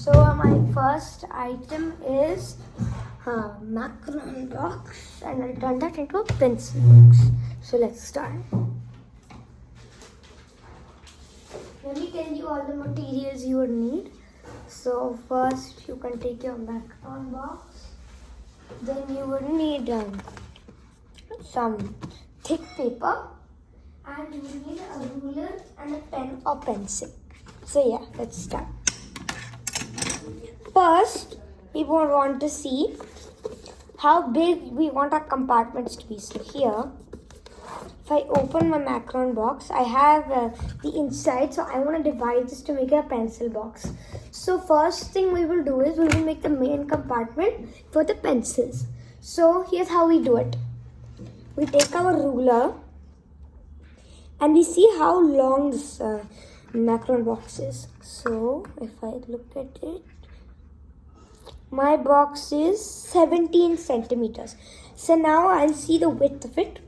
So my first item is a macaron box, and I'll turn that into a pencil box. So let's start. Let me tell you all the materials you would need. So first you can take your macaron box. Then you would need some thick paper, and you will need a ruler and a pen or pencil. So yeah, let's start. First, we would want to see how big we want our compartments to be. So here, if I open my macaron box, I have the inside. So I want to divide this to make a pencil box. So first thing we will do is we will make the main compartment for the pencils. So here's how we do it. We take our ruler and we see how long this macaron box is. So if I look at it, my box is 17 centimeters. So now I'll see the width of it.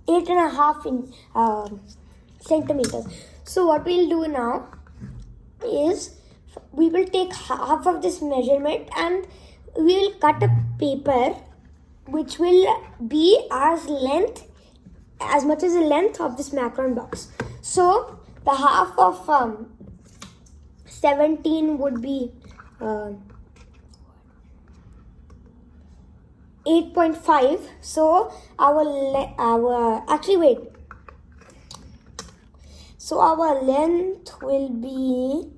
8.5 centimeters. So what we'll do now is we will take half of this measurement and we will cut a paper which will be as much as the length of this macaron box. So the half of 17 would be 8.5. So our length will be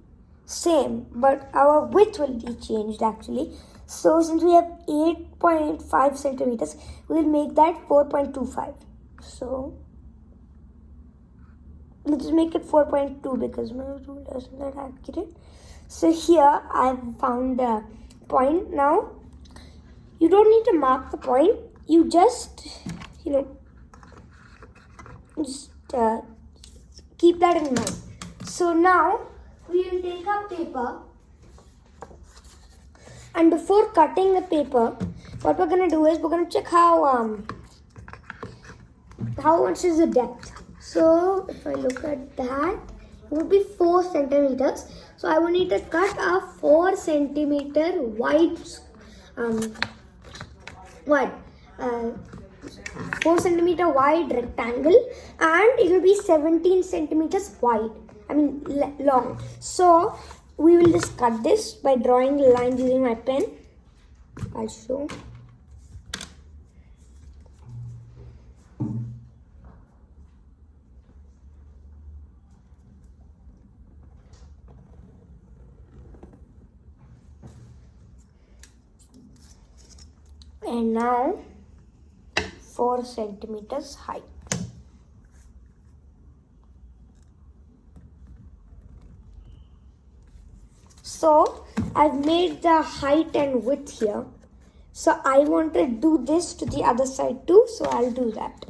same, but our width will be changed actually. So since we have 8.5 centimeters, we'll make that 4.25. So let's make it 4.2 because my rule isn't that accurate. So here I've found a point. Now you don't need to mark the point. You just keep that in mind. So now we will take our paper, and before cutting the paper, what we're gonna do is we're gonna check how much is the depth. So if I look at that, it would be 4 centimeters. So I will need to cut a 4 centimeter wide 4 centimeter wide rectangle, and it will be 17 centimeters wide. Long. So we will just cut this by drawing lines using my pen. I'll show. And now 4 centimeters height. So I've made the height and width here. So I want to do this to the other side too. So I'll do that.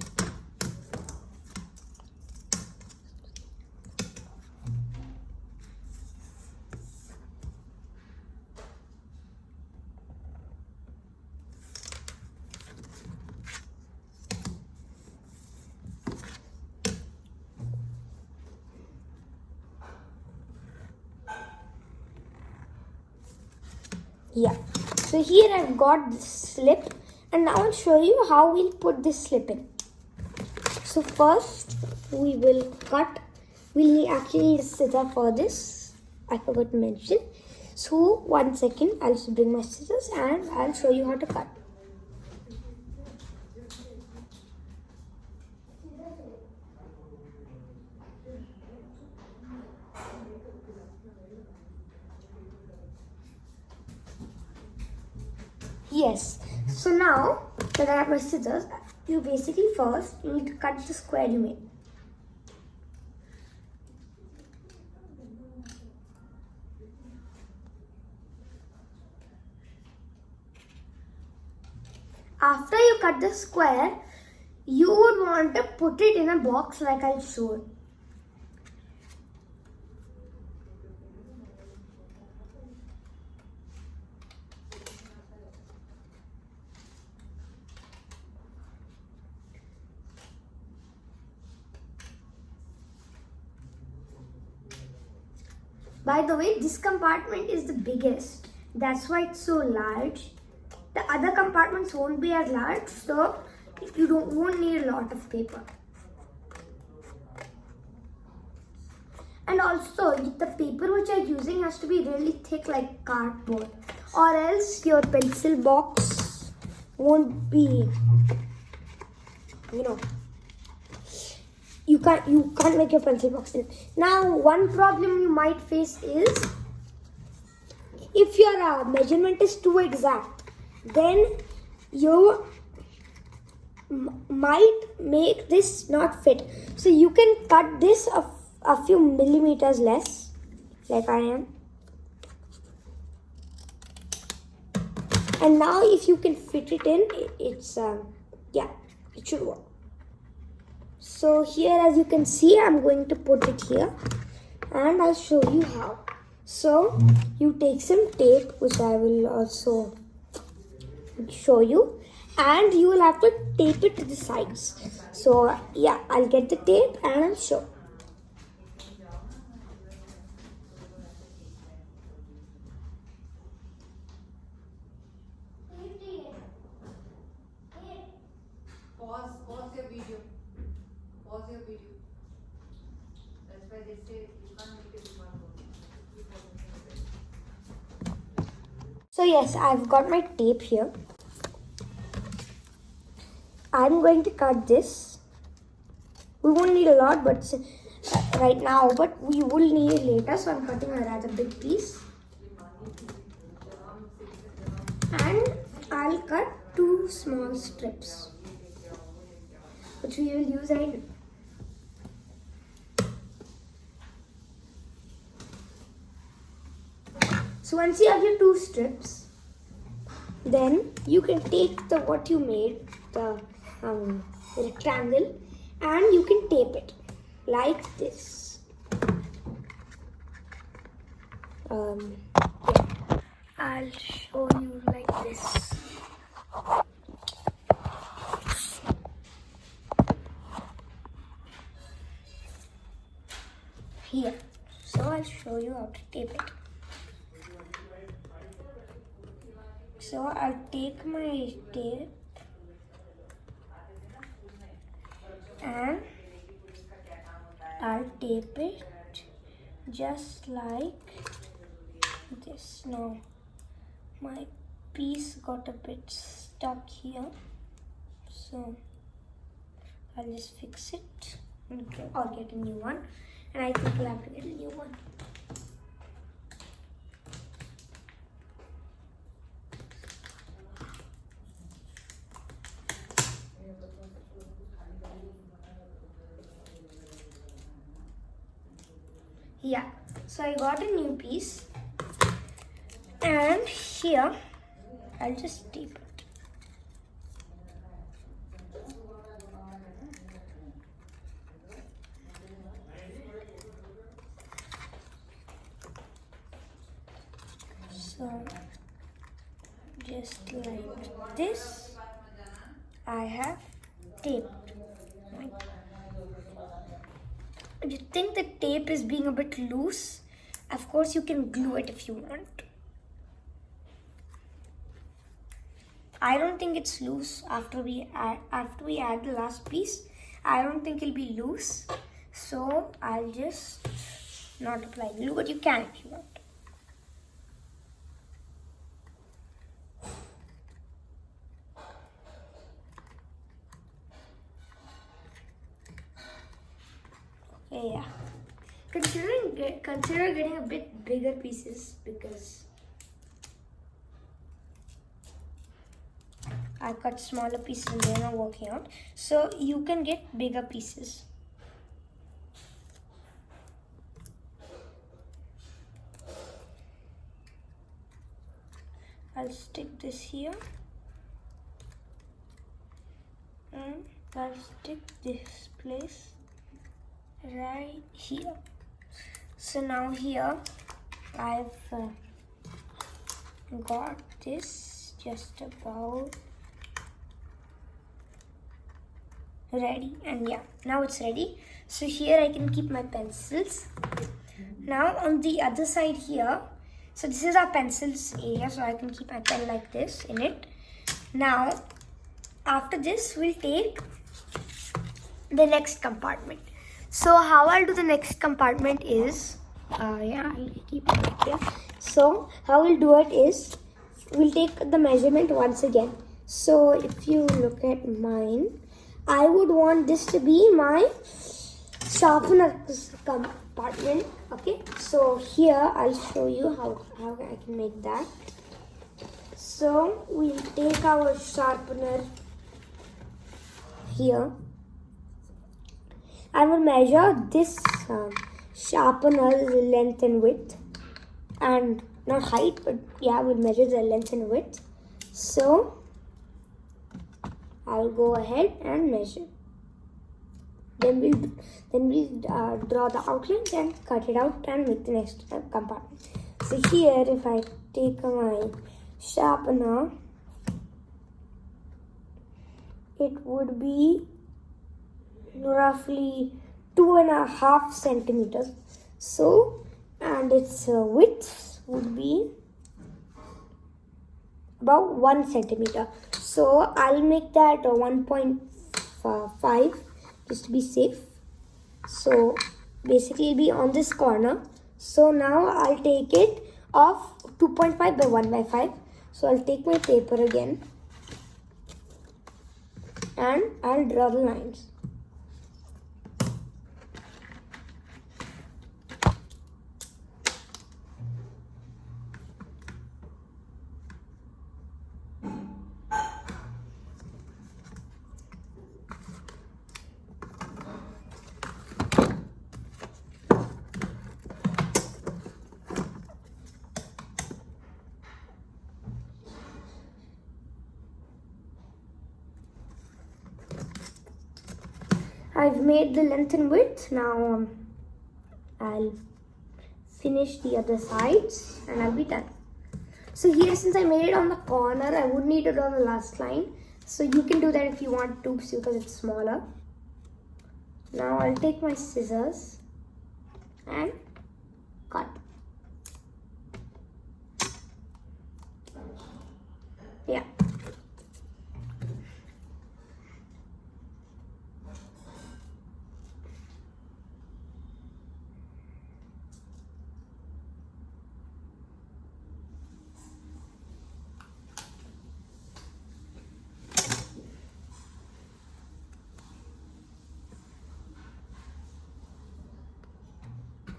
Yeah, so here I've got this slip, and now I'll show you how we'll put this slip in. So first we will cut. We'll actually need a scissor for this. I forgot to mention. So 1 second, I'll just bring my scissors and I'll show you how to cut. Yes, so now that I have my scissors, you basically first you need to cut the square you made. After you cut the square, you would want to put it in a box like I'll show. By the way, this compartment is the biggest. That's why it's so large. The other compartments won't be as large, so you won't need a lot of paper. And also, the paper which I'm using has to be really thick like cardboard, or else your pencil box won't be, you can't make your pencil box in. Now, one problem you might face is if your measurement is too exact, then you might make this not fit. So you can cut this a few millimeters less, like I am. And now if you can fit it in, it should work. So here, as you can see, I'm going to put it here and I'll show you how. So you take some tape, which I will also show you, and you will have to tape it to the sides. So yeah, I'll get the tape and I'll show. Pause your video. Pause your video. That's why they say you can't make it one. So yes, I've got my tape here. I'm going to cut this. We won't need a lot, but right now, but we will need it later. So I'm cutting a rather big piece, and I'll cut 2 small strips, which we will use in. So once you have your 2 strips, then you can take the what you made, the rectangle, and you can tape it like this. I'll show you like this. Here. So I'll show you how to tape it. So I'll take my tape and I'll tape it just like this. Now my piece got a bit stuck here, so I'll just fix it or get a new one, and I think we'll have to get a new one. Yeah, so I got a new piece, and here I'll just tape it. So just like this, I have taped. If you think the tape is being a bit loose, of course you can glue it if you want. I don't think it's loose after we add the last piece. I don't think it'll be loose, so I'll just not apply glue, but you can if you want. Yeah, consider getting a bit bigger pieces, because I cut smaller pieces and they're not working out. So you can get bigger pieces. I'll stick this here, and I'll stick this place right here. So now here I've got this just about ready, and yeah, now it's ready. So here I can keep my pencils. Now on the other side here, so this is our pencils area, so I can keep my pen like this in it. Now after this we'll take the next compartment. So how I'll do the next compartment is, I'll keep it right here. So how we'll do it is, we'll take the measurement once again. So if you look at mine, I would want this to be my sharpener compartment. Okay, so here I'll show you how I can make that. So we'll take our sharpener here. I will measure this sharpener's length and width, and not height, but yeah, we'll measure the length and width. So I'll go ahead and measure. Then we'll draw the outlines and cut it out and make the next compartment. So here, if I take my sharpener, it would be roughly 2.5 centimeters. So, and its width would be about 1 centimeter. So I'll make that 1.5 just to be safe. So basically it'll be on this corner. So now I'll take it off 2.5 by 1 by 5. So I'll take my paper again and I'll draw the lines. I've made the length and width. Now I'll finish the other sides and I'll be done. So here, since I made it on the corner, I would need to draw the last line. So you can do that if you want to, because it's smaller. Now I'll take my scissors and cut. Yeah.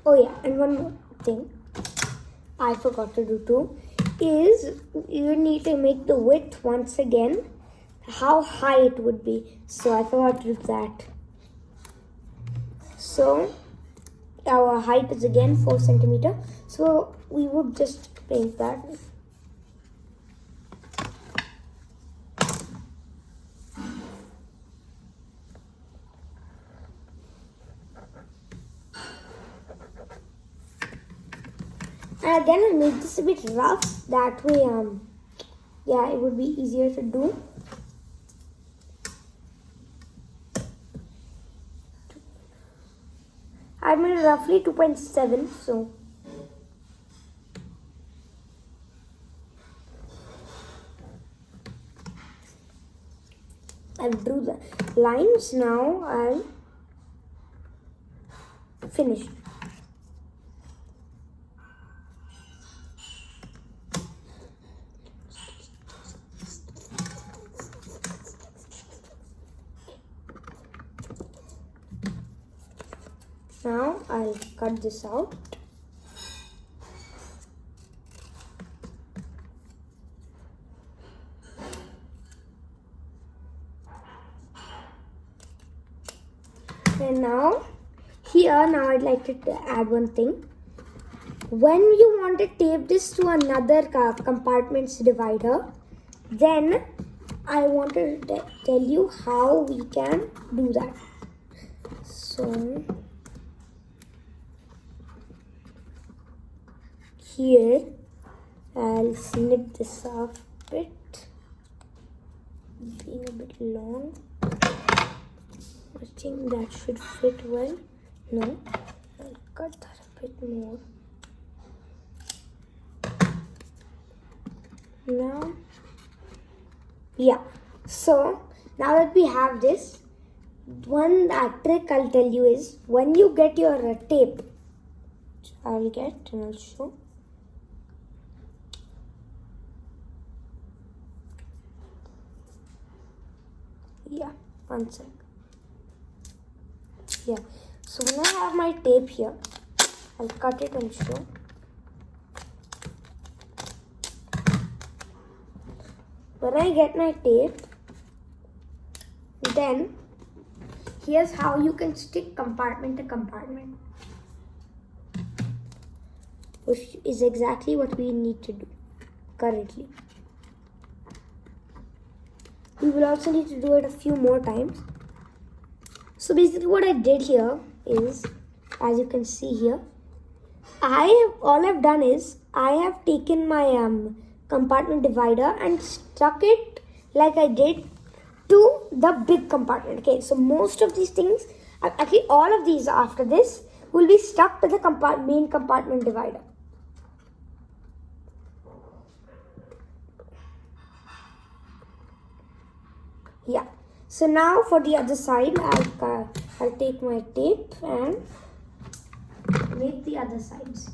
Oh yeah, and one more thing I forgot to do too is you need to make the width once again, how high it would be. So I forgot to do that. So our height is again 4 centimeter. So we would just paint that. And again, I made this a bit rough. That way, yeah, it would be easier to do. I made it roughly 2.7, so. I've drew the lines. Now I'll finish. Now I'll cut this out. And now here, now I'd like to add one thing. When you want to tape this to another compartment's divider, then I want to tell you how we can do that. So here I'll snip this off a bit, being a bit long. I think that should fit well. No, I'll cut that a bit more. Now, yeah. So now that we have this, one trick I'll tell you is when you get your tape, which I'll get and I'll show. Yeah, one sec. Yeah, so when I have my tape here, I'll cut it and show. When I get my tape, then here's how you can stick compartment to compartment, which is exactly what we need to do currently. We will also need to do it a few more times. So basically what I did here is, as you can see here, all I've done is I have taken my compartment divider and stuck it like I did to the big compartment. Okay, so most of these things, actually all of these after this, will be stuck to the main compartment divider. Yeah. So now for the other side, I'll take my tape and make the other sides.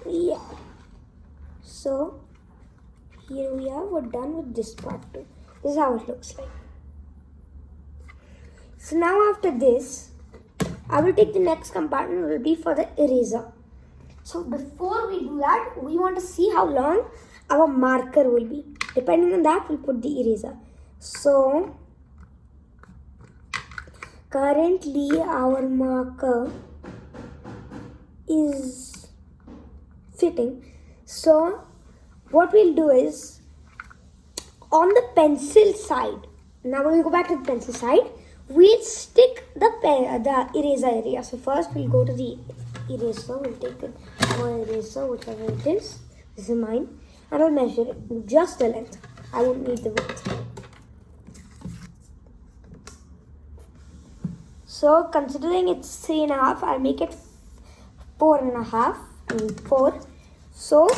Yeah. So here we are. We're done with this part too. This is how it looks like. So now after this, I will take the next compartment. Will be for the eraser. So before we do that, we want to see how long our marker will be. Depending on that, we'll put the eraser. So currently our marker is fitting. So what we'll do is on the pencil side, now we'll go back to the pencil side, we'll stick the eraser area. So first we'll go to the eraser, we'll take our eraser, whichever it is. This is mine, and I'll measure it, just the length. I won't need the width. So considering it's 3.5, I'll make it 4.5 and 4. So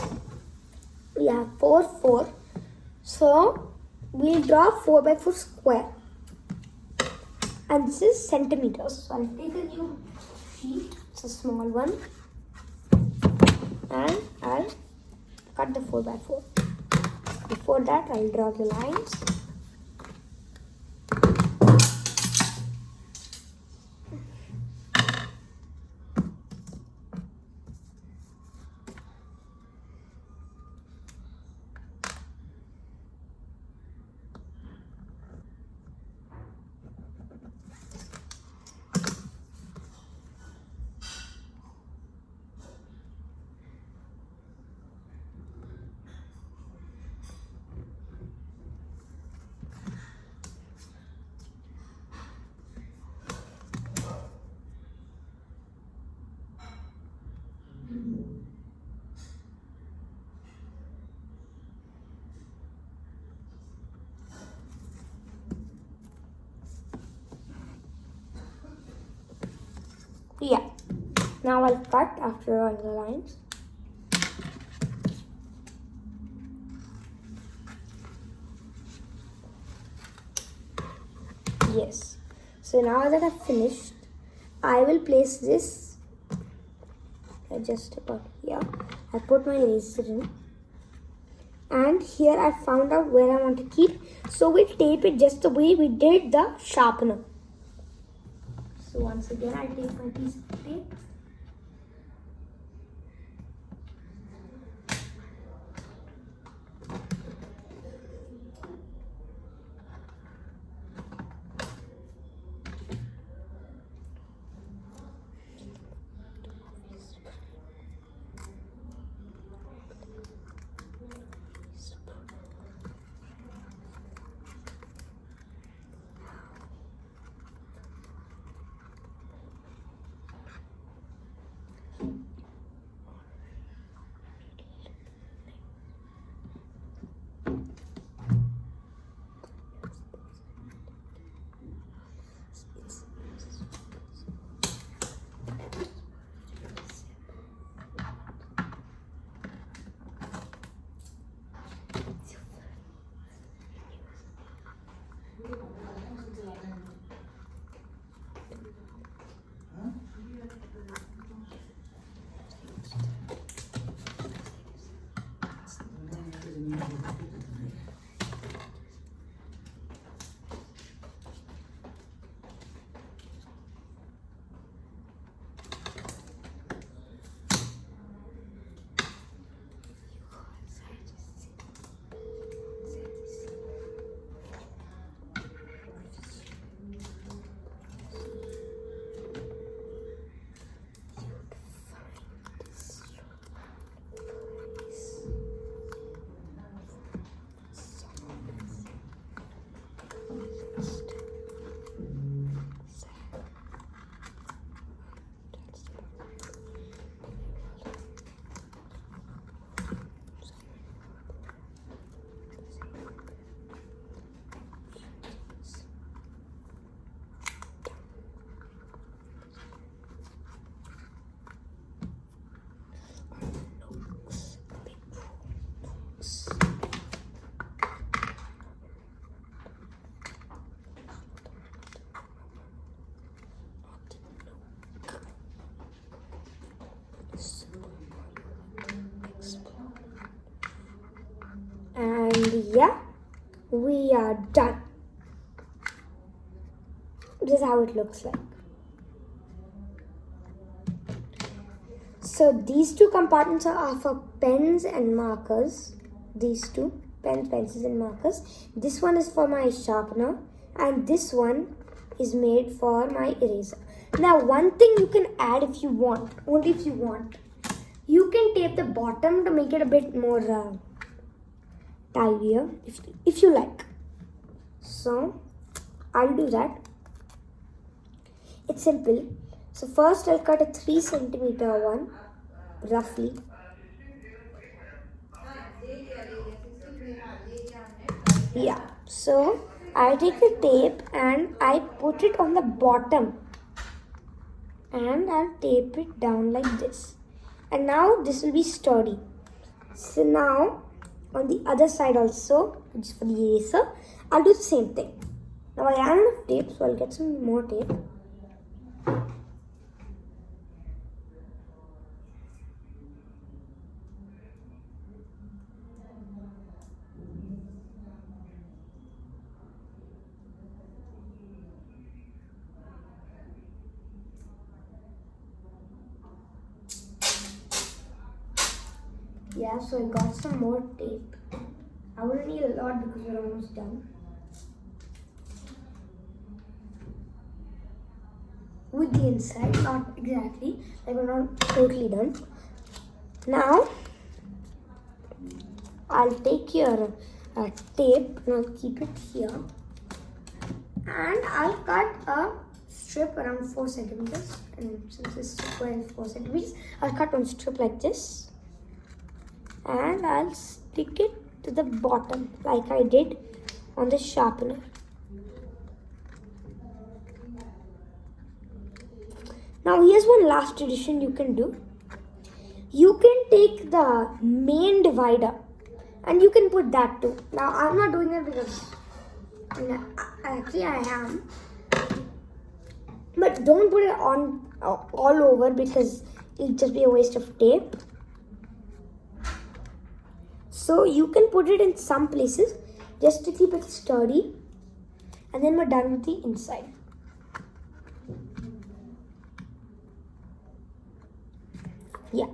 we have 4, 4. So we'll draw 4x4 square. And this is centimeters. So I'll take a new sheet, it's a small one, and I'll cut the 4x4. Before that, I'll draw the lines. Yeah. Now I'll cut after all the lines. Yes. So now that I've finished, I will place this just about here. I put my eraser in. And here I found out where I want to keep. So we'll tape it just the way we did the sharpener. So once again, I'll take my piece of tape. And yeah, we are done. This is how it looks like. So these two compartments are for pens and markers. These two, pens, pencils and markers. This one is for my sharpener and this one is made for my eraser. Now one thing you can add if you want, only if you want. You can tape the bottom to make it a bit more tidier if you like. So I'll do that. It's simple. So first I'll cut a 3 centimeter one, roughly. Yeah, so I take the tape and I put it on the bottom and I'll tape it down like this. And now this will be sturdy. So now on the other side also, which is for the eraser, I'll do the same thing. Now I ran out of tape, so I'll get some more tape. Yeah, so I got some more tape. I wouldn't need a lot because we're almost done. With the inside, not exactly, like we're not totally done. Now, I'll take your tape and I'll keep it here. And I'll cut a strip around 4 centimeters. And since this square is 4 centimeters, I'll cut one strip like this. And I'll stick it to the bottom like I did on the sharpener. Now here's one last addition you can do. You can take the main divider and you can put that too. Now I'm not doing it because actually I am. But don't put it on all over because it'll just be a waste of tape. So you can put it in some places just to keep it sturdy. And then we're done with the inside. Yeah.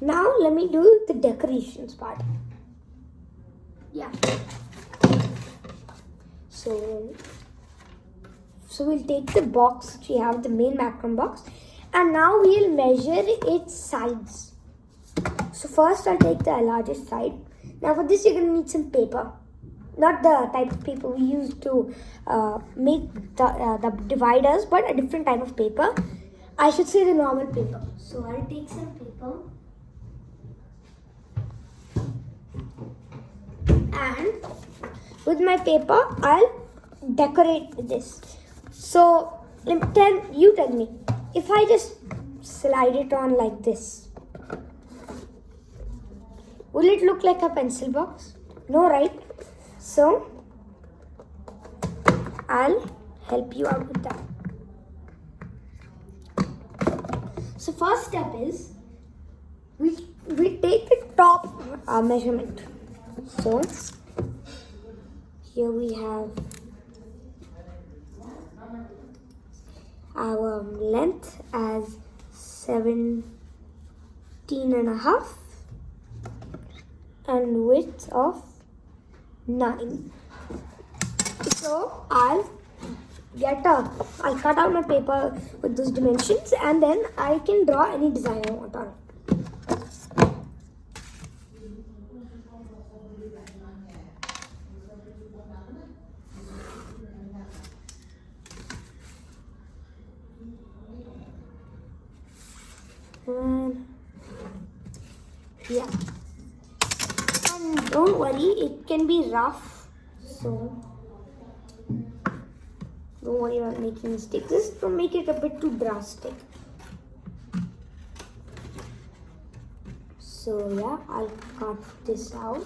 Now let me do the decorations part. Yeah. So we'll take the box which we have, the main macron box, and now we'll measure its sides. So first I'll take the largest side. Now for this you're going to need some paper. Not the type of paper we use to make the dividers, but a different type of paper. I should say the normal paper. So I'll take some paper. And with my paper, I'll decorate this. So you tell me, if I just slide it on like this, will it look like a pencil box? No, right? So I'll help you out with that. So first step is we take the top measurement. So here we have our length as 17.5 and width of 9. So I'll cut out my paper with those dimensions and then I can draw any design I want on it. Yeah, and don't worry, it can be rough, so don't worry about making mistakes. Just don't make it a bit too drastic. So yeah, I'll cut this out.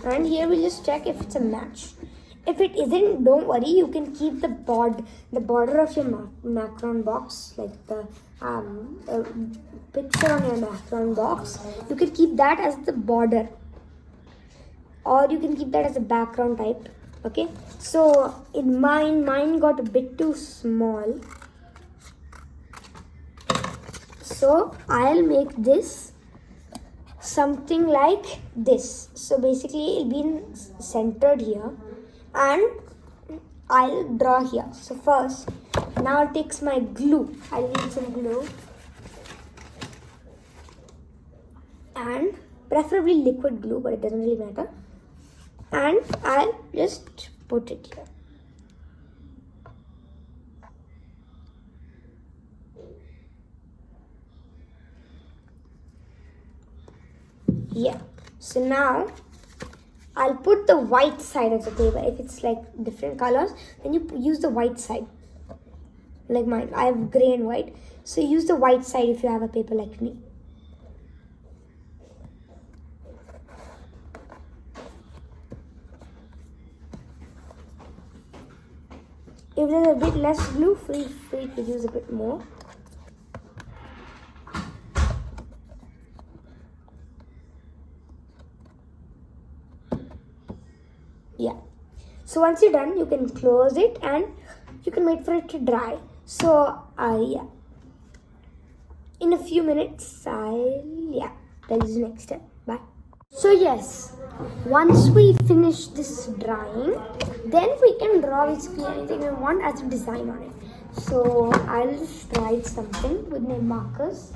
And here we'll just check if it's a match. If it isn't, don't worry. You can keep the border of your macaron box, like the picture on your macaron box. You can keep that as the border, or you can keep that as a background type. Okay. So in mine got a bit too small. So I'll make this something like this. So basically it'll be centered here, and I'll draw here. So first, now I'll take my glue. I'll need some glue, and preferably liquid glue, but it doesn't really matter. And I'll just put it here. Yeah. So now I'll put the white side of the paper. If it's like different colors, then you use the white side. Like mine, I have gray and white. So use the white side if you have a paper like me. If there's a bit less glue, feel free to use a bit more. Yeah. So once you're done, you can close it and you can wait for it to dry. So yeah. In a few minutes, that is the next step. Bye. So yes, once we finish this drying, then we can draw basically anything we want as a design on it. So I'll just write something with my markers.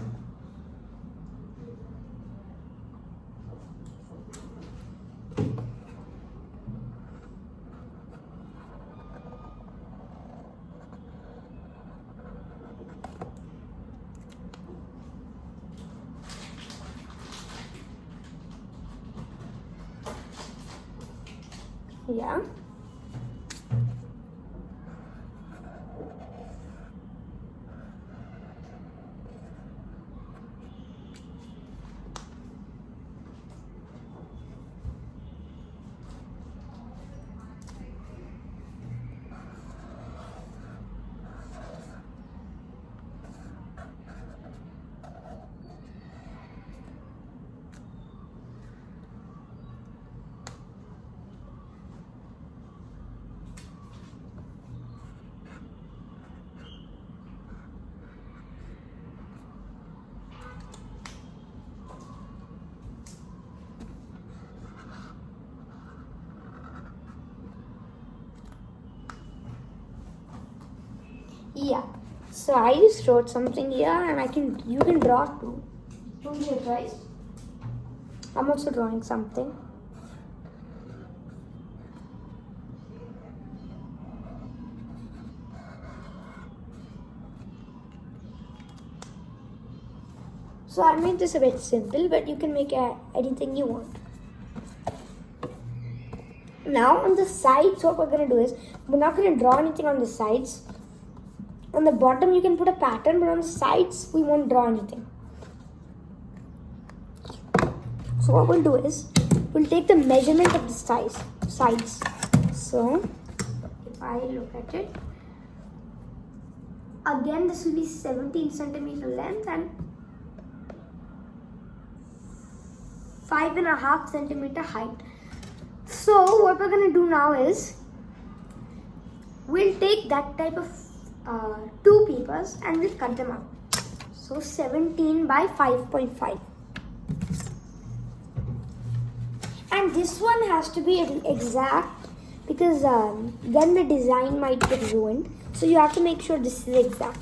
Yeah. Yeah. So I just wrote something here, and you can draw too. Don't be surprised. I'm also drawing something. So I made this a bit simple, but you can make anything you want. Now on the sides, what we're going to do is, we're not going to draw anything on the sides. On the bottom you can put a pattern, but on the sides we won't draw anything. So what we'll do is, we'll take the measurement of the sides. So if I look at it, again this will be 17 centimeter length and 5.5 centimeter height. So what we're going to do now is, we'll take that type of two papers and we'll cut them out. So 17 by 5.5. And this one has to be exact, because then the design might get ruined. So you have to make sure this is exact.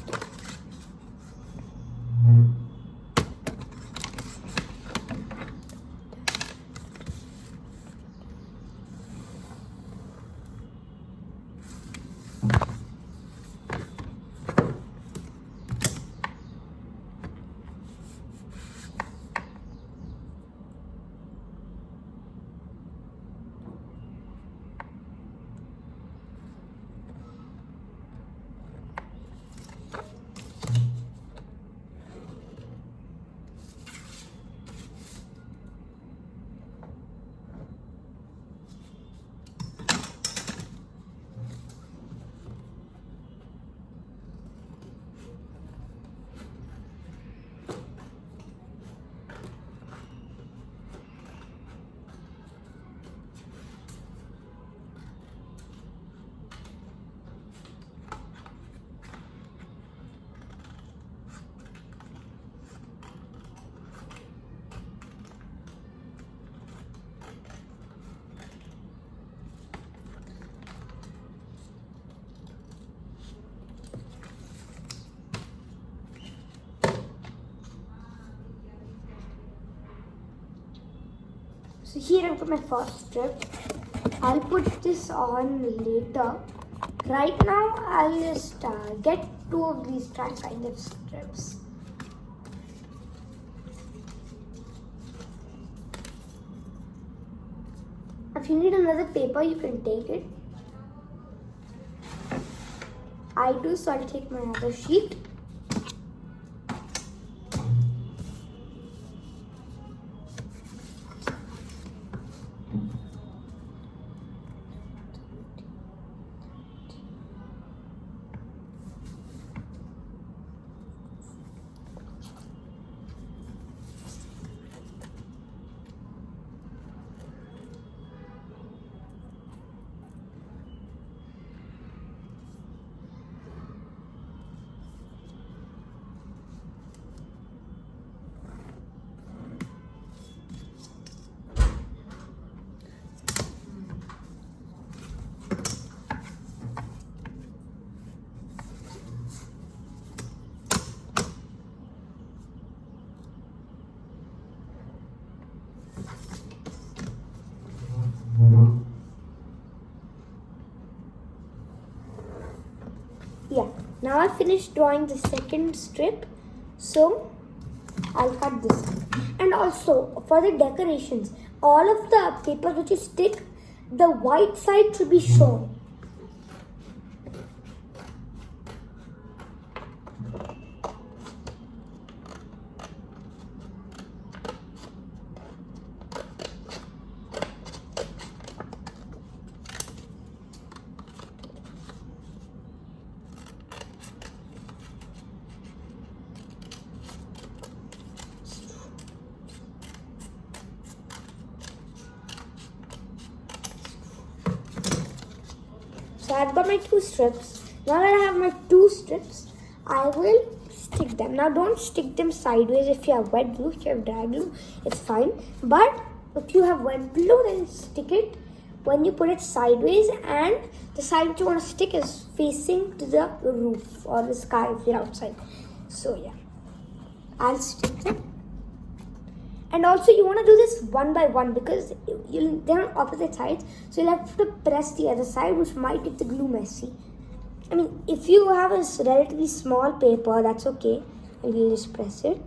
So here I put my first strip. I'll put this on later. Right now, I'll just get 2 of these kind of strips. If you need another paper, you can take it. I do, so I'll take my other sheet. Yeah, now I finished drawing the second strip, so I'll cut this. And also for the decorations, all of the paper which you stick, the white side should be shown. So I've got my 2 strips. Now that I have my 2 strips, I will stick them. Now don't stick them sideways. If you have wet glue, if you have dry glue, it's fine. But if you have wet glue, then stick it when you put it sideways, and the side which you want to stick is facing to the roof or the sky if you're outside. So yeah, I'll stick them. And also you want to do this one by one because they're on opposite sides. So you'll have to press the other side, which might get the glue messy. I mean, if you have a relatively small paper, that's okay. And you'll just press it.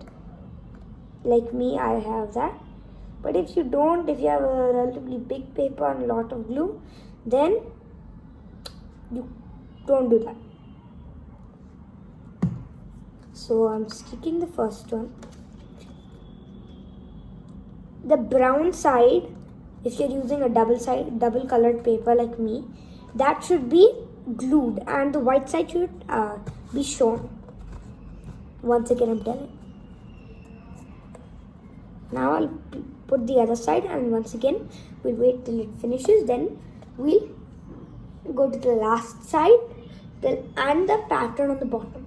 Like me, I have that. But if you don't, if you have a relatively big paper and a lot of glue, then you don't do that. So I'm sticking the first one. The brown side, if you're using a double colored paper like me, that should be glued, and the white side should be shown. Once again, I'm telling. Now I'll put the other side, and once again we'll wait till it finishes. Then we'll go to the last side, and the pattern on the bottom.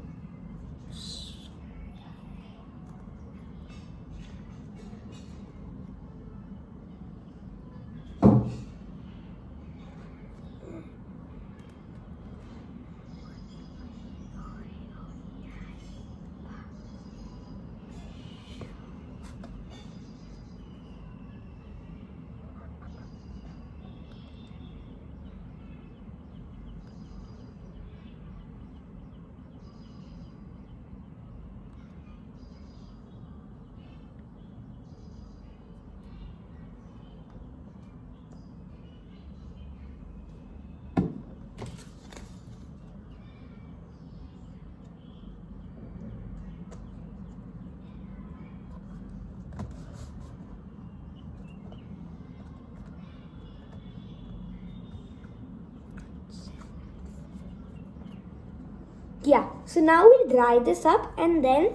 Yeah, so now we'll dry this up and then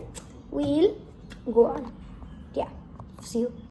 we'll go on. Yeah, see you.